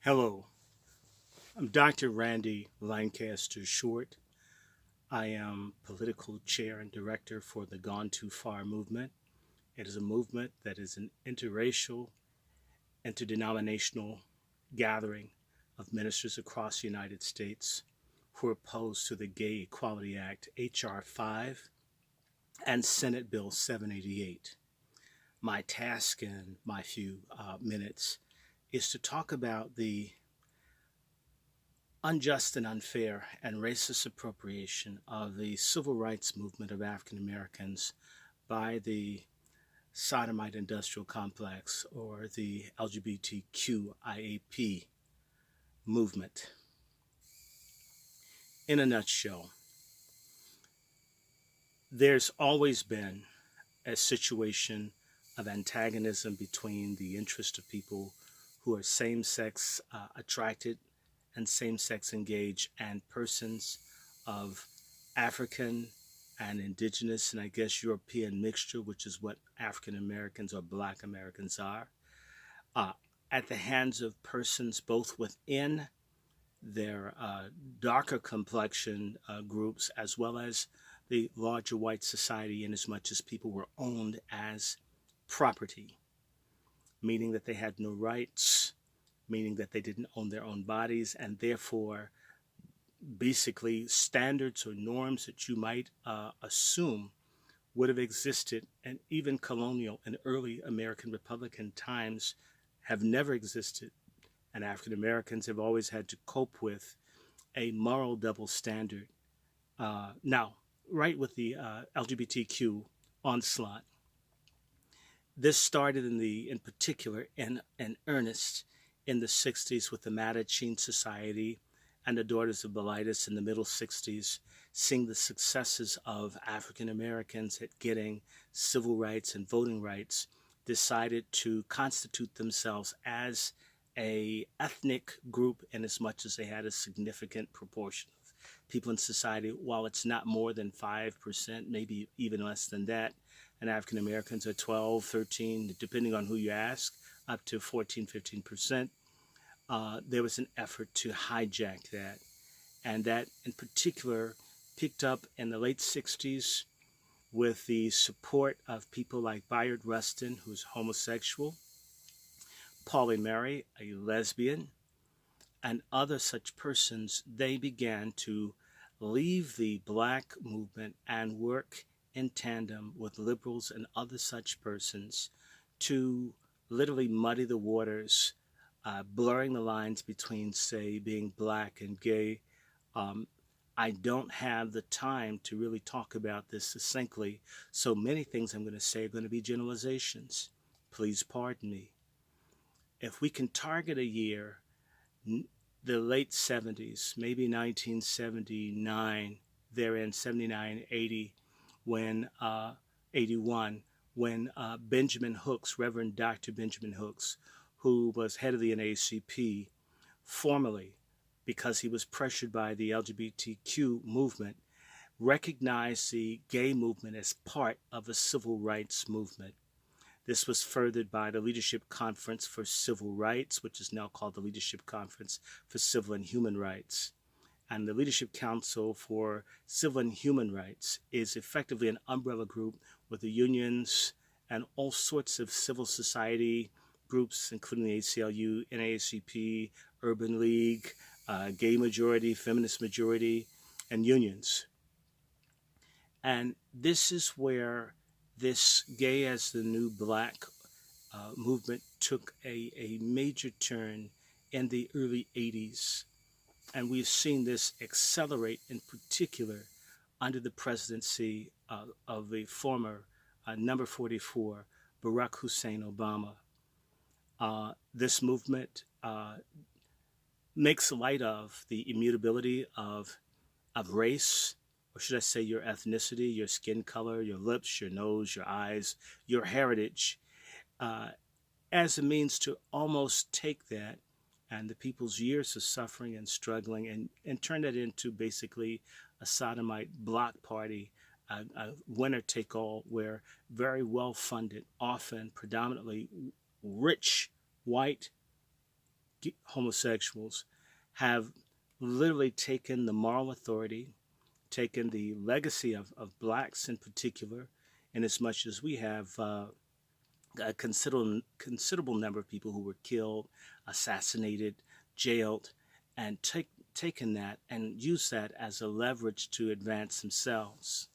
Hello, I'm Dr. Randy Lancaster Short. I am political chair and director for the Gone Too Far movement. It is a movement that is an interracial, interdenominational gathering of ministers across the United States who are opposed to the Gay Equality Act, H.R. 5, and Senate Bill 788. My task in my few minutes is to talk about the unjust and unfair and racist appropriation of the civil rights movement of African Americans by the sodomite industrial complex or the LGBTQIAP movement. In a nutshell, there's always been a situation of antagonism between the interest of people who are same sex attracted and same sex engaged and persons of African and indigenous and I guess European mixture, which is what African Americans or Black Americans are, uh, at the hands of persons both within their darker complexion groups as well as the larger white society, in as much as people were owned as property, meaning that they had no rights, meaning that they didn't own their own bodies, and therefore, basically, standards or norms that you might assume would have existed, and even colonial and early American Republican times have never existed. And African Americans have always had to cope with a moral double standard. Now, right with the LGBTQ onslaught, this started in particular in earnest in the 60s with the Mattachine Society and the Daughters of Bilitis in the middle 60s, seeing the successes of African Americans at getting civil rights and voting rights, decided to constitute themselves as a ethnic group in as much as they had a significant proportion of people in society, while it's not more than 5%, maybe even less than that, and African Americans are 12, 13, depending on who you ask, up to 14, 15%. There was an effort to hijack that. And that in particular picked up in the late 60s with the support of people like Bayard Rustin, who's homosexual, Pauli Murray, a lesbian, and other such persons. They began to leave the black movement and work in tandem with liberals and other such persons to literally muddy the waters, blurring the lines between, say, being black and gay. Um, I don't have the time to really talk about this succinctly, so many things I'm going to say are going to be generalizations. Please pardon me. If we can target a year, the late 70s, maybe 1979, therein 79, 80, when 81, when Benjamin Hooks, Reverend Dr. Benjamin Hooks, who was head of the NAACP, formally, because he was pressured by the LGBTQ movement, recognized the gay movement as part of a civil rights movement. This was furthered by the Leadership Conference for Civil Rights, which is now called the Leadership Conference for Civil and Human Rights. And the Leadership Council for Civil and Human Rights is effectively an umbrella group with the unions and all sorts of civil society groups, including the ACLU, NAACP, Urban League, Gay Majority, Feminist Majority, and unions. And this is where this gay as the new black movement took a major turn in the early 80s. And we've seen this accelerate in particular under the presidency of the former number 44, Barack Hussein Obama. This movement makes light of the immutability of race, or should I say your ethnicity, your skin color, your lips, your nose, your eyes, your heritage, uh, as a means to almost take that and the people's years of suffering and struggling and turn that into basically a sodomite block party, a winner take all, where very well funded, often predominantly rich white homosexuals have literally taken the moral authority, taken the legacy of blacks in particular, in as much as we have a considerable number of people who were killed, assassinated, jailed, and taken that and used that as a leverage to advance themselves.